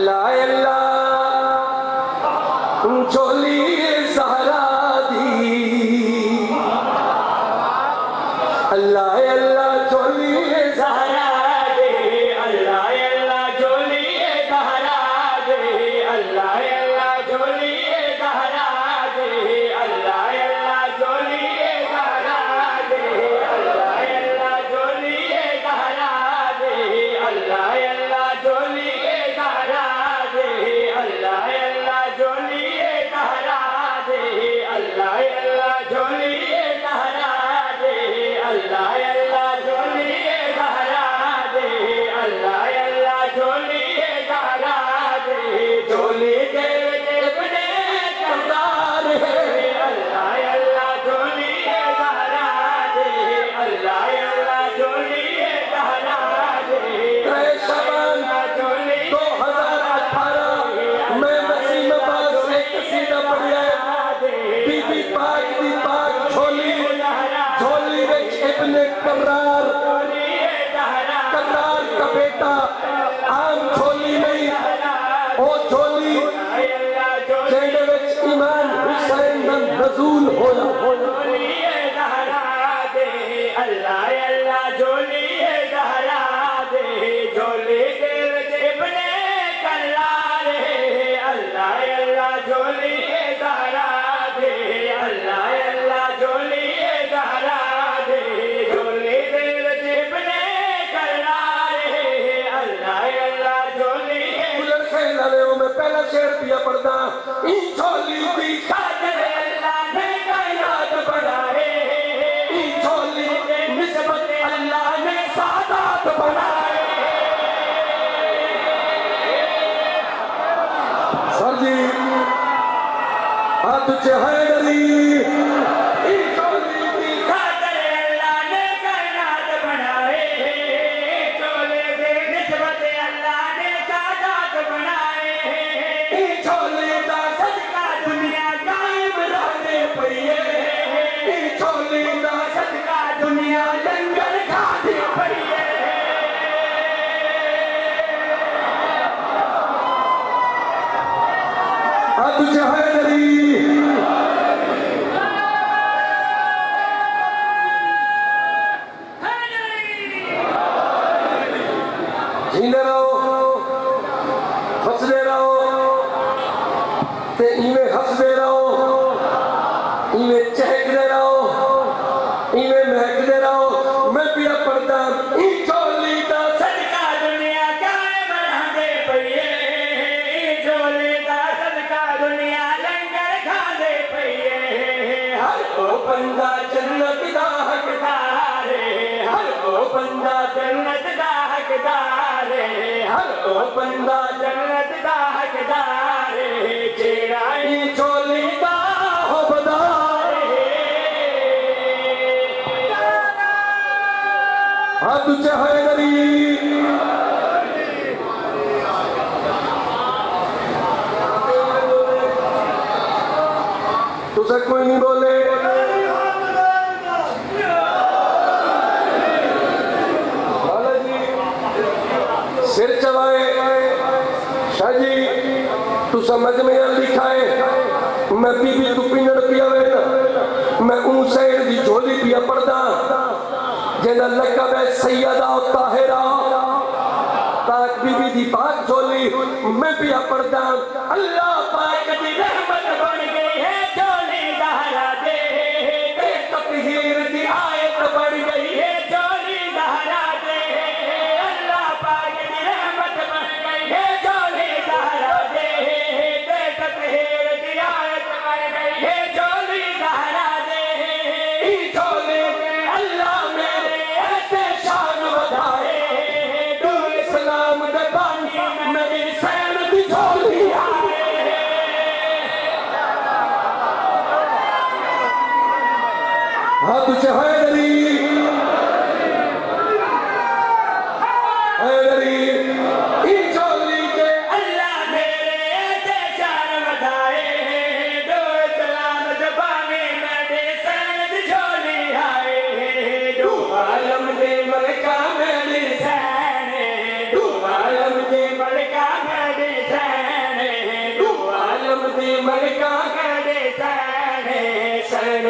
अल्लाह अल्लाह झोली ज़हरा दी अल्लाह अल्लाह झोली ज़हरा दे अल्लाह अल्लाह झोली ज़हरा दे अल्लाह अल्लाह झोली ज़हरा दे अल्लाह अल्लाह झोली ज़हरा दे अल्लाह अल्लाह झोली ज़हरा दे अल्लाह अल्लाह झोली ज़हरा दे अल्लाह अल्लाह झोली ज़हरा दे अल्लाह अल्लाह झोली ज़हरा दे अल्लाह अल्लाह झोली ज़हरा दे अल्लाह अल्लाह झोली ज़हरा दे झोली दे अपने करदार है अल्लाह अल्लाह झोली ज़हरा दे अल्लाह अल्लाह झोली ज़हरा दे शबान 2018 मैं नसीम अब्बास से कसीदा पढ़िया बीबी पाक दी पाक झोली झोली विच इब्ने कर्रार का बेटा आम झोली नहीं ओ झोली जेदे विच इमाम हुसैन दा नज़ूल होया अल्लाह अल्लाह झोली ज़हरा दे झोली दे इब्ने कर्रार अल्लाह अल्लाह झोली ज़हरा दे अल्लाह अल्लाह झोली ज़हरा दे झोली दे इब्ने कर्रार अल्लाह अल्लाह झोली गुलर खेल वाले मैं पहला शेर पिया पढ़दा इन झोली दी खातिर अल्लाह ने कायनात बनाए इन झोली दे निस्बत अल्लाह ने सादात बनाए सर जी हाथ हैदरी इन झोली दी खातिर अल्लाह ने कायनात बनाए झोली दे निस्बत अल्लाह ने सादात बनाए इन झोली दा सदका दुनिया कायम रहने पई इन झोली दा सदका दुनिया लंगर खाती पई हाथ हैदरी जींदे रहो हंसदे रहो ते इवें हंसदे रहो इवें चहकदे रहो इवें महकदे रहो मैं पिया पढ़दा ई झोली दा सदका दुनिया कायम रहंदे पई ई झोली दा सदका दुनिया लंगर खांदे पई हर ओ बंदा जन्नत दा हकदार हर ओ बंदा जन्नत दा हकदार हर ओ बंदा जन्नत दा हकदार जेड़ा ई झोली दा हकदार हाथ हैदरी तुझे कोई नहीं बोले सिर चवाए शाह जी तू समझ में लिखा है मैं बीबी तू पिंजड़ पिया वे मैं ऊं सैर दी झोली पिया पढ़दा जेदा लकब है सैयदा ताहिरा पाक बीबी दी पाक झोली मैं पिया पढ़दा अल्लाह पाक दी रहमत बन गई है झोली ज़हरा दे तकहीर दी आयत बन गई है झोली ज़हरा दे अल्लाह पाक दी रहमत बन गई है झोली ज़हरा दे तकहीर दी आयत बन गई है झोली ज़हरा दे ई झोली अल्लाह मेरे ऐसे शान बढ़ाए तू इस्लाम दे बानी मेरी सैन दी झोली आए हाथ हैदरी हैदरी ई झोली के अल्लाह मेरे ऐसे शान बढ़ाए दो इस्लाम दे बानी मेरी सैन दी झोली आए दो आलम दे मलका मेरी सैन दो आलम दे मलका मेरी सैन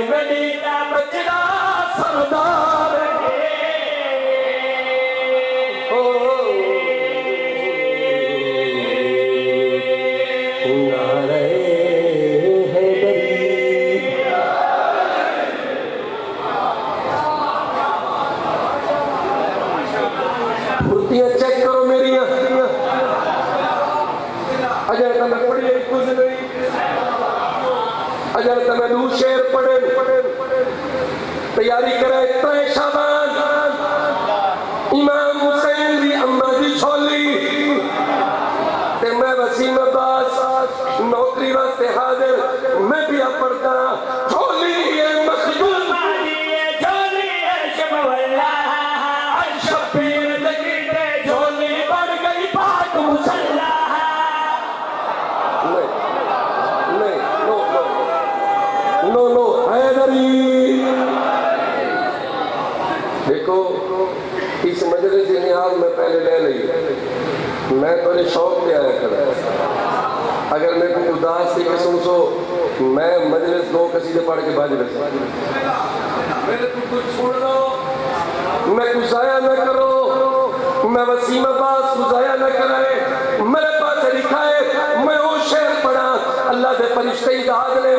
मदीना बचड़ा सरदार ओ नारे फुर्तियां चेक करो मेरी अजय तमें पढ़ी कुछ नहीं अजय तमें दू शेर पढ़े तैयारी करे तय शाबान इमाम हुसैन दी अम्मा दी छोली ते मैं वसीम अब्बास नौकरी वास्ते हाजिर मैं भी पढ़ता छोली ये मखदूम देखो इस मजलिस निहाल में पहले ले ली मैं थोड़े शौक पे आया करा अगर मैं को उदास थी कि सुन सो मैं मजलिस दो कसीदे पढ़ के बाज रहा मेरे तुम कुछ सुन लो मैं कुछ जाया न करो मैं वसीम अब्बास कुछ जाया न कराए मेरे पास लिखा है मैं वो शेर पढ़ा अल्लाह के फरिश्ते इजाद ले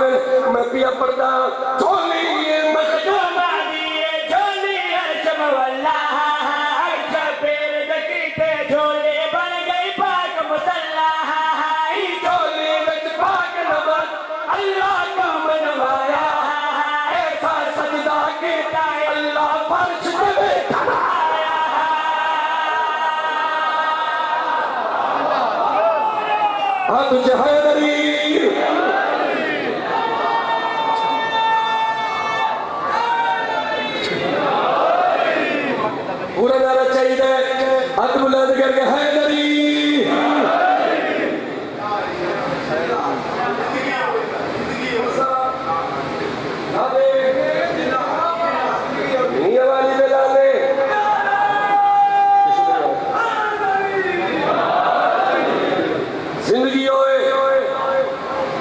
मैं पिया पढ़ता छोली ये तुझे हैदरी पूरा नारा चाहिए हाथ बुलंद करके हैदरी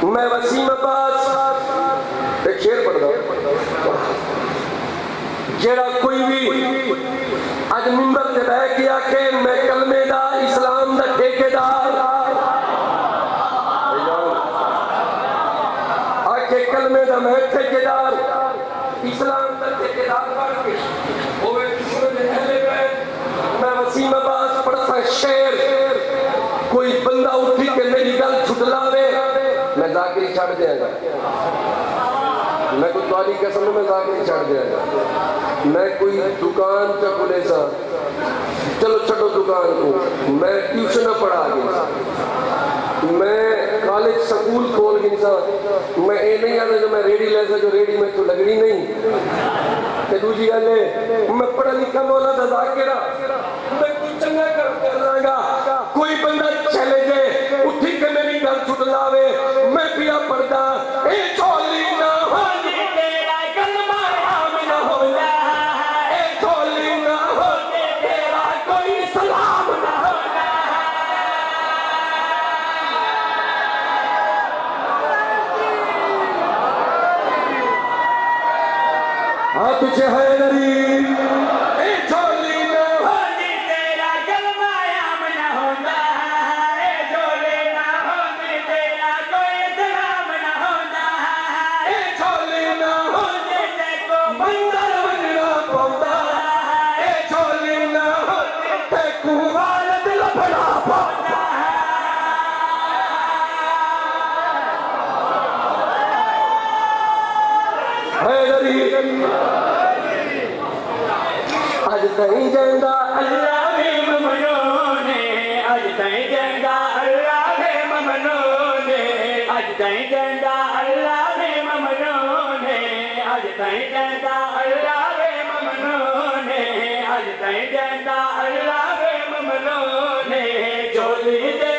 मैं वसीम अब्बास एक शेर पढ़ दो जेड़ा कोई भी अज मिंबर ते बह के आके मैं कलमे दा इस्लाम दा ठेकेदार आके कलमे दा मैं ठेकेदार इस्लाम दा ठेकेदार बन के होवे दुश्मन दे अहले बैत मैं वसीम अब्बास पढ़सा शेर कोई बंदा उठी के मेरी गल छुटलावे मैं जाकिर छड़ देगा मैं कोई तुम्हारी कसम में जाकिर छड़ देगा मैं कोई दुकान च खुले सा चलो छो दुकान को मैं ट्यूशन पढ़ा गया मैं कॉलेज स्कूल खोल गई सा मैं ये नहीं आता जो मैं रेडी ले जो रेडी में तो लगनी नहीं दूजी गल मैं पढ़ा लिखा मौला दा जाकिर मैं कुछ चंगा कर लांगा कोई बंदा चले जाए उठी के मेरी गल छुट लावे मैं पिया पढ़दा ए छोली ना होनी तेरा कलमा राम ना होला ए छोली ना होनी तेरा कोई सलाम ना होला हाँ तुझे हैदरी आज तई जंदा अल्लाह वे ममनूने आज तई जंदा अल्लाह वे ममनूने आज तई जंदा अल्लाह वे ममनूने आज तई जंदा अल्लाह वे ममनूने आज तई जंदा अल्लाह वे ममनूने चोली दे